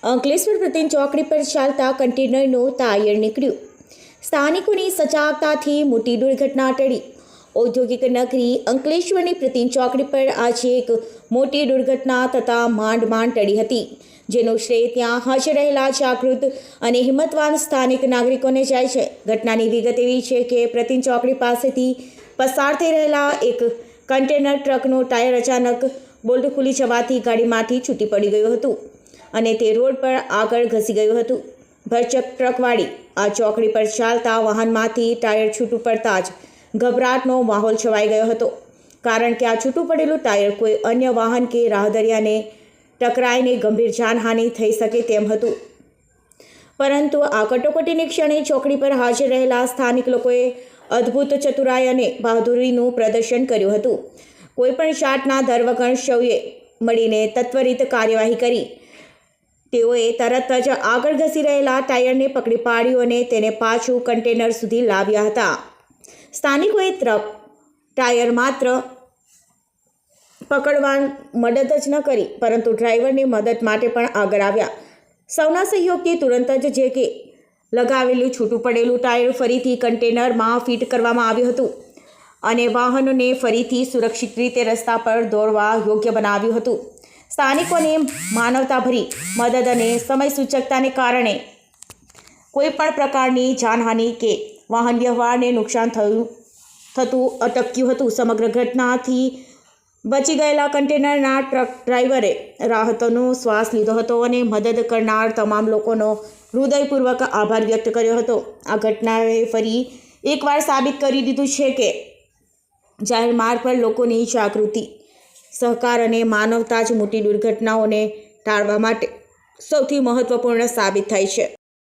અંકલેશ્વર પ્રતિન ચોકડી પર ચાલતા કન્ટેનરનું ટાયર નીકળ્યું. સ્થાનિકોની સજાગતાથી મોટી દુર્ઘટના ટળી. ઔદ્યોગિક નગરી અંકલેશ્વરની પ્રતિન ચોકડી પર આજે એક મોટી દુર્ઘટના થતાં માંડ ટળી હતી, જેનો શ્રેય ત્યાં હાજર રહેલા જાગૃત અને હિંમતવાન સ્થાનિક નાગરિકોને જાય છે. ઘટનાની વિગત એવી છે કે પ્રતિન ચોકડી પાસેથી પસાર થઈ રહેલા એક કન્ટેનર ટ્રકનું ટાયર અચાનક બોલ્ટ ખુલી જવાથી ગાડીમાંથી છૂટી પડી ગયું હતું અને તે રોડ પર આગળ ઘસી ગયું હતું. ભરચક ટ્રકવાળી આ ચોકડી પર ચાલતા વાહનમાંથી ટાયર છૂટું પડતા જ ગભરાટનો માહોલ છવાઈ ગયો હતો, કારણ કે આ છૂટું પડેલું ટાયર કોઈ અન્ય વાહન કે રાહદારીને ટકરાઈને ગંભીર જાનહાનિ થઈ શકે તેમ હતું. પરંતુ આ કટોકટીની ક્ષણે ચોકડી પર હાજર રહેલા સ્થાનિક લોકોએ અદ્ભુત ચતુરાઈ અને બહાદુરીનું પ્રદર્શન કર્યું હતું. કોઈપણ જાતના દર વગર સૌએ મળીને ત્વરિત કાર્યવાહી કરી. તેઓએ તરત જ આગળ ઘસી રહેલા ટાયરને પકડી પાડ્યું અને તેને પાછું કન્ટેનર સુધી લાવ્યા હતા. સ્થાનિકોએ ટાયર માત્ર પકડવા મદદ જ ન કરી, પરંતુ ડ્રાઈવરની મદદ માટે પણ આગળ આવ્યા. સૌના સહયોગથી તુરંત જ જે કે લગાવેલું છૂટું પડેલું ટાયર ફરીથી કન્ટેનરમાં ફિટ કરવામાં આવ્યું હતું અને વાહનોને ફરીથી સુરક્ષિત રીતે રસ્તા પર દોડવા યોગ્ય બનાવ્યું હતું. સ્થાનિકોને માનવતાભરી મદદ અને સમય સૂચકતાને કારણે કોઈપણ પ્રકારની જાનહાનિ કે વાહન વ્યવહારને નુકસાન થતું અટક્યું હતું. સમગ્ર ઘટનાથી બચી ગયેલા કન્ટેનરના ટ્રક ડ્રાઈવરે રાહતનો શ્વાસ લીધો હતો અને મદદ કરનાર તમામ લોકોનો હૃદયપૂર્વક આભાર વ્યક્ત કર્યો હતો. આ ઘટનાએ ફરી એકવાર સાબિત કરી દીધું છે કે જાહેર માર્ગ પર લોકોની જાગૃતિ, સહકાર અને માનવતા જ મોટી દુર્ઘટનાઓને ટાળવા માટે સૌથી મહત્વપૂર્ણ સાબિત થાય છે.